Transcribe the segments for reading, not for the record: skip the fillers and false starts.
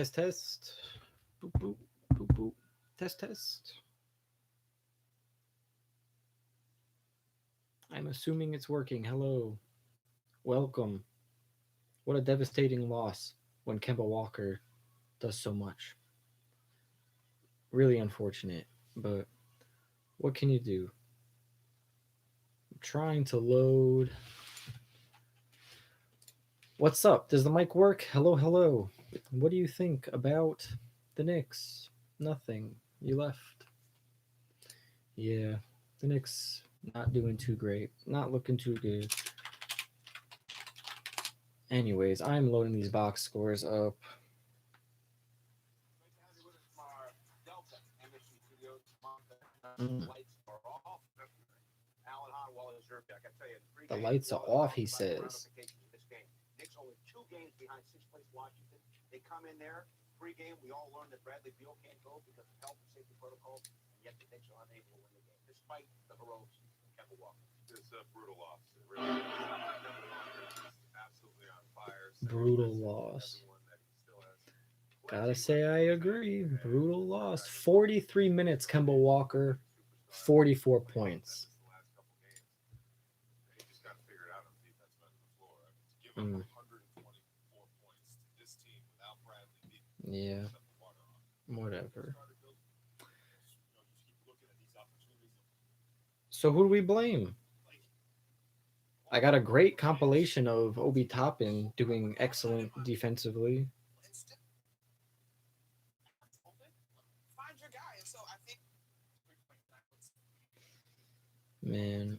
Test, test. Boop, boop, boop, boop. Test, test. I'm assuming it's working. Hello. Welcome. What a devastating loss when Kemba Walker does so much. Really unfortunate, but what can you do? I'm trying to load. What's up? Does the mic work? Hello, hello. What do you think about the Knicks? Nothing. You left. Yeah, the Knicks not doing too great. Not looking too good. Anyways, I'm loading these box scores up. Mm. The lights are off, he says. Knicks only 2 games behind sixth place Washington. They come in there pregame. We all learned that Bradley Beal can't go because of health and safety protocols, and yet the Knicks are unable to win the game despite the heroics of Kemba Walker. It's a brutal loss. It really is. Kemba Walker is absolutely on fire. Brutal loss. That he still has Gotta say, I agree. Brutal loss. 43 minutes, Kemba Walker. 44 points. He just got to figure it out on the defensive end of the floor. I mean, to give up 124 points to this team without Bradley Beal. Yeah. Whatever. So who do we blame? I got a great compilation of Obi Toppin doing excellent defensively. Man.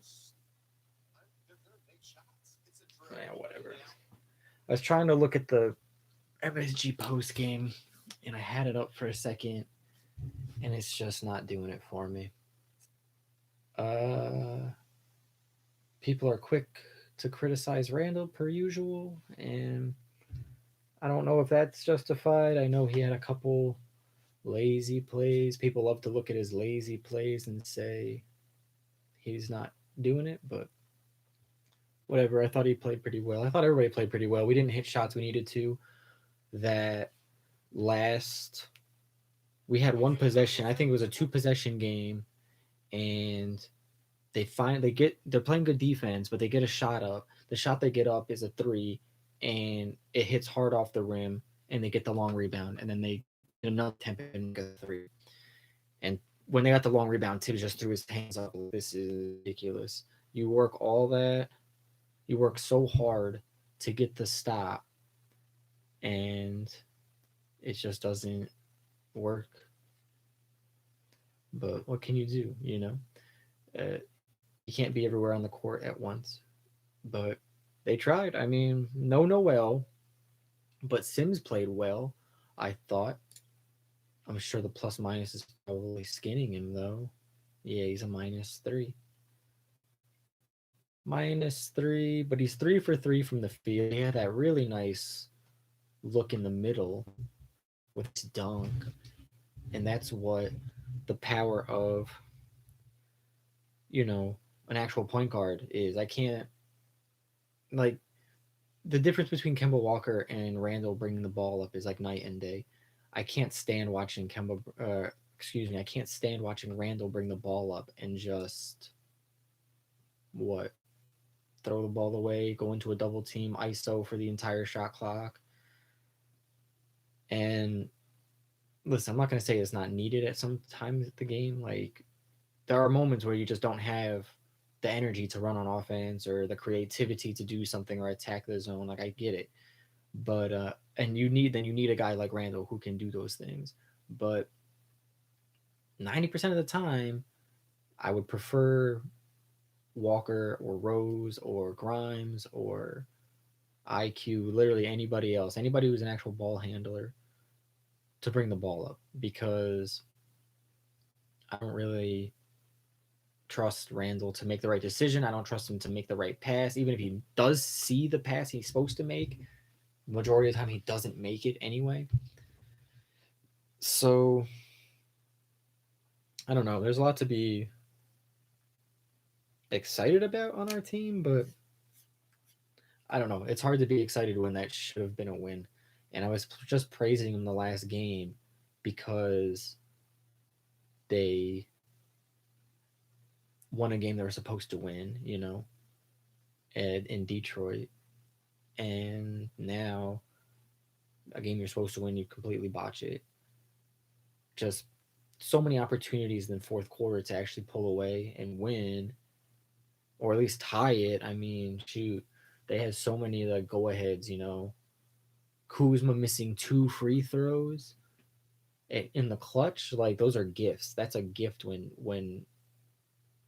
Yeah, whatever. I was trying to look at the MSG post game, and I had it up for a second, and it's just not doing it for me. People are quick to criticize Randall per usual, and I don't know if that's justified. I know he had a couple lazy plays. People love to look at his lazy plays and say he's not doing it, but whatever. I thought he played pretty well. I thought everybody played pretty well. We didn't hit shots we needed to. That last, we had one possession. I think it was a 2 possession game, and they're playing good defense, but they get a shot up. The shot they get up is a three, and it hits hard off the rim, and they get the long rebound, and then they get another attempt and make a three. And when they got the long rebound, Tibbs just threw his hands up. This is ridiculous. You work all that, you work so hard to get the stop, and it just doesn't work. But what can you do? You can't be everywhere on the court at once. But they tried. I mean, no Noel, but Sims played well, I thought. I'm sure the plus minus is probably skinning him, though. Yeah, he's a -3. -3, but he's 3 for 3 from the field. He had that really nice look in the middle with his dunk. And that's what the power of, an actual point guard is. I can't, like, the difference between Kemba Walker and Randall bringing the ball up is like night and day. I can't stand watching I can't stand watching Randall bring the ball up and just what throw the ball away, go into a double team, ISO for the entire shot clock. And listen, I'm not gonna say it's not needed at some times at the game. Like, there are moments where you just don't have the energy to run on offense or the creativity to do something or attack the zone. Like, I get it, but and you need a guy like Randall who can do those things. But 90% of the time, I would prefer Walker or Rose or Grimes or IQ, literally anybody who's an actual ball handler to bring the ball up, because I don't really trust Randall to make the right decision. I don't trust him to make the right pass. Even if he does see the pass he's supposed to make, majority of the time he doesn't make it anyway. So I don't know. There's a lot to be excited about on our team, but I don't know. It's hard to be excited when that should have been a win. and I was just praising them the last game because they won a game they were supposed to win, in Detroit, and now a game you're supposed to win, you completely botch it. Just so many opportunities in the fourth quarter to actually pull away and win, or at least tie it. I mean, shoot, they had so many like go aheads. Kuzma missing two free throws in the clutch. Like those are gifts. That's a gift when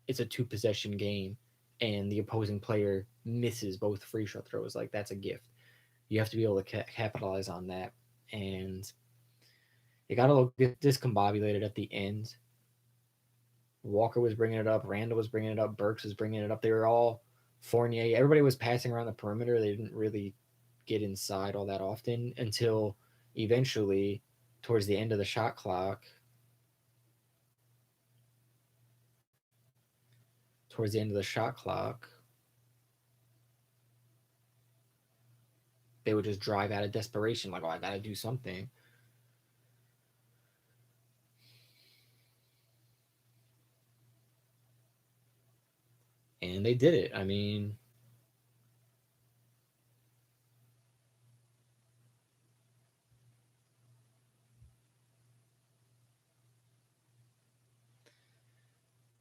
it's a two possession game and the opposing player misses both free throws. Like that's a gift. You have to be able to capitalize on that. And it got a little discombobulated at the end. Walker was bringing it up. Randall was bringing it up. Burks was bringing it up. They were all Fournier. Everybody was passing around the perimeter. They didn't really get inside all that often until eventually, towards the end of the shot clock, they would just drive out of desperation, like, oh, I got to do something. And they did it. I mean,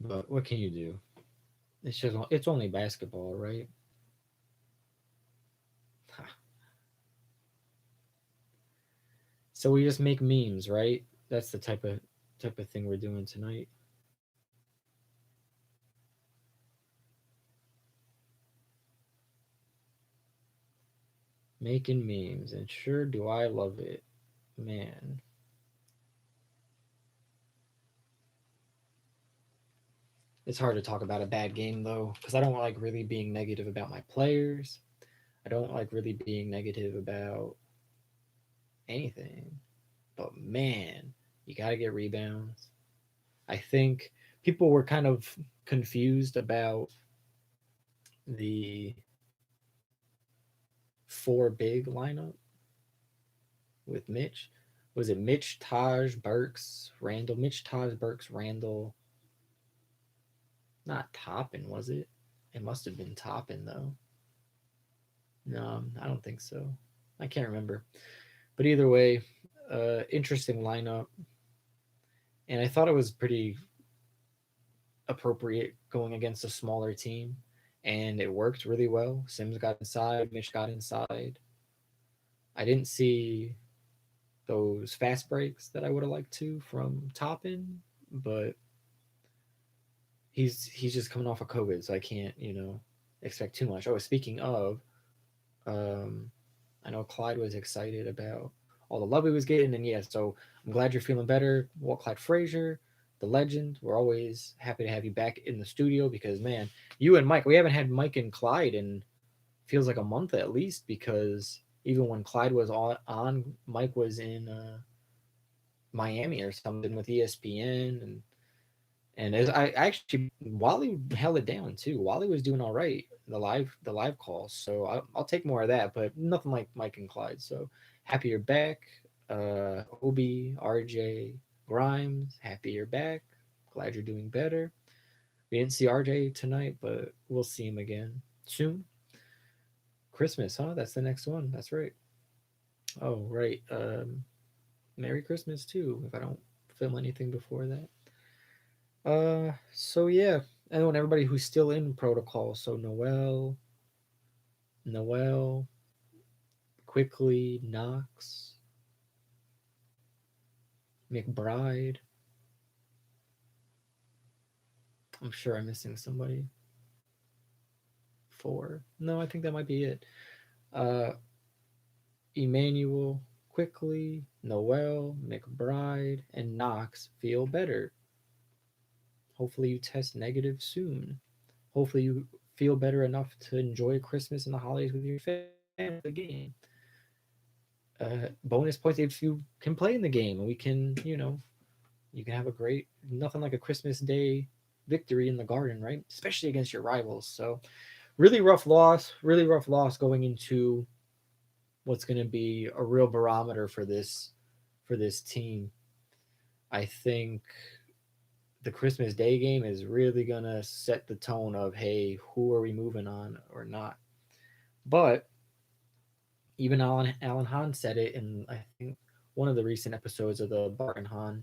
but what can you do? It's only basketball, right? So we just make memes, right? That's the type of thing we're doing tonight. Making memes, and sure do I love it, man. It's hard to talk about a bad game though, because I don't like really being negative about my players. I don't like really being negative about anything. But man, you got to get rebounds. I think people were kind of confused about the four big lineup with Mitch. Was it Mitch, Taj, Burks, Randall? Mitch, Taj, Burks, Randall. Not Toppin, was it? It must have been Toppin though. No, I don't think so. I can't remember. But either way, interesting lineup. And I thought it was pretty appropriate going against a smaller team. And it worked really well. Sims got inside, Mitch got inside. I didn't see those fast breaks that I would have liked to from Toppin, but he's just coming off of COVID, so I can't, expect too much. Oh, speaking of, um, I know Clyde was excited about all the love he was getting, and yeah, so I'm glad you're feeling better. Walt Clyde Frazier, the legend. We're always happy to have you back in the studio because man, you and Mike, we haven't had Mike and Clyde in feels like a month at least because even when Clyde was on Mike was in Miami or something with ESPN and as I actually Wally held it down too. Wally was doing all right the live calls, so I'll take more of that, but nothing like Mike and Clyde. So happy you're back, Obi, RJ, Grimes. Happy you're back. Glad you're doing better. We didn't see RJ tonight, but we'll see him again soon. Christmas, huh? That's the next one. That's right. Oh, right. Merry Christmas too. If I don't film anything before that. So yeah, and when everybody who's still in protocol, so Noel, quickly, Knox, McBride. I'm sure I'm missing somebody. Four. No, I think that might be it. Uh, Emmanuel, quickly, Noel, McBride, and Knox feel better. Hopefully you test negative soon. Hopefully you feel better enough to enjoy Christmas and the holidays with your family. The game. Bonus points if you can play in the game, and we can, you can have a great, nothing like a Christmas Day victory in the Garden, right? Especially against your rivals. So really rough loss going into what's going to be a real barometer for this team. I think the Christmas Day game is really going to set the tone of, hey, who are we moving on or not. But even Alan Hahn said it in, I think, one of the recent episodes of the Bart and Hahn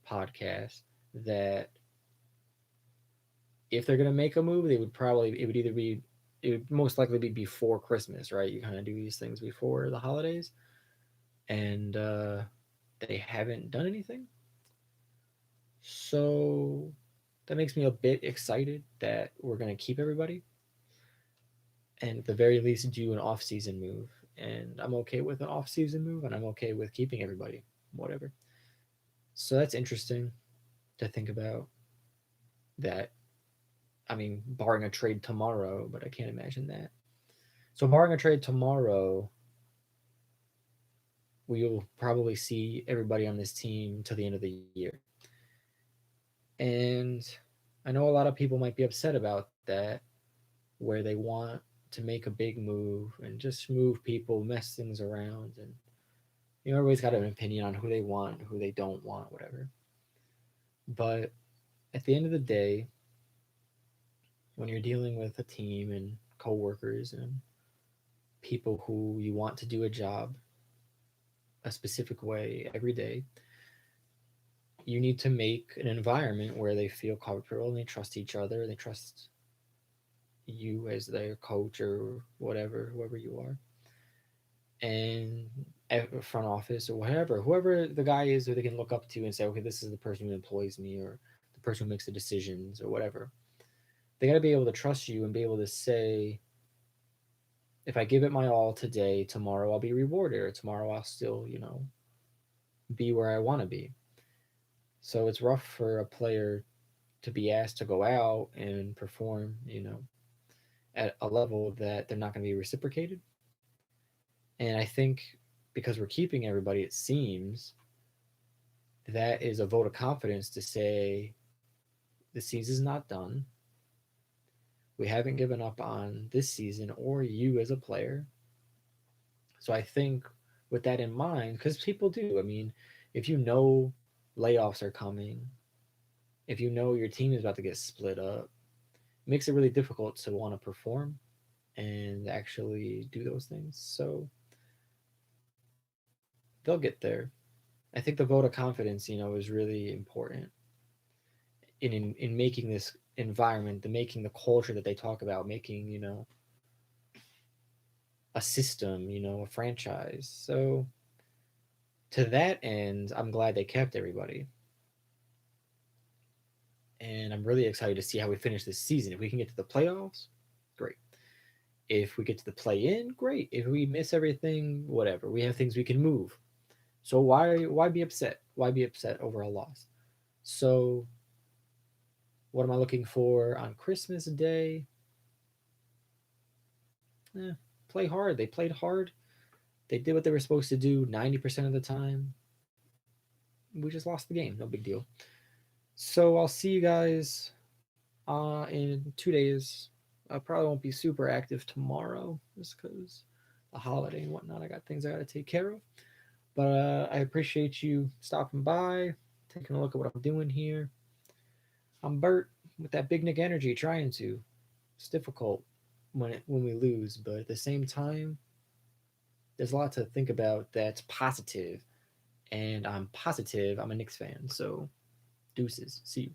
podcast, that if they're going to make a move, it would either be, it would most likely be before Christmas, right? You kind of do these things before the holidays, and they haven't done anything. So that makes me a bit excited that we're going to keep everybody, and at the very least do an off-season move. And I'm okay with an off-season move, and I'm okay with keeping everybody, whatever. So that's interesting to think about. That, I mean, barring a trade tomorrow, but I can't imagine that. So barring a trade tomorrow, we'll probably see everybody on this team till the end of the year. And I know a lot of people might be upset about that, where they want to make a big move and just move people, mess things around, and everybody's got an opinion on who they want, who they don't want, whatever. But at the end of the day, when you're dealing with a team and coworkers and people who you want to do a job a specific way every day, you need to make an environment where they feel comfortable and they trust each other, they trust you as their coach or whatever, whoever you are, and front office or whatever, whoever the guy is who they can look up to and say, okay, this is the person who employs me, or the person who makes the decisions or whatever. They got to be able to trust you and be able to say, if I give it my all today, tomorrow I'll be rewarded, or tomorrow I'll still, be where I want to be. So it's rough for a player to be asked to go out and perform, at a level that they're not going to be reciprocated. And I think because we're keeping everybody, it seems that is a vote of confidence to say the season's not done. We haven't given up on this season or you as a player. So I think with that in mind, because people do, I mean, if you know layoffs are coming, if you know your team is about to get split up, it makes it really difficult to want to perform and actually do those things. So they'll get there. I think the vote of confidence, is really important in making this environment, the making the culture that they talk about, making, a system, a franchise. So to that end, I'm glad they kept everybody. And I'm really excited to see how we finish this season. If we can get to the playoffs, great. If we get to the play in, great. If we miss everything, whatever. We have things we can move. So why be upset? Why be upset over a loss? So what am I looking for on Christmas Day? Play hard. They played hard. They did what they were supposed to do 90% of the time. We just lost the game. No big deal. So I'll see you guys in 2 days. I probably won't be super active tomorrow just because the holiday and whatnot. I got things I got to take care of. But I appreciate you stopping by, taking a look at what I'm doing here. I'm Bert with that Big Nick energy, trying to. It's difficult when we lose, but at the same time, there's a lot to think about that's positive, and I'm positive I'm a Knicks fan. So deuces. See you.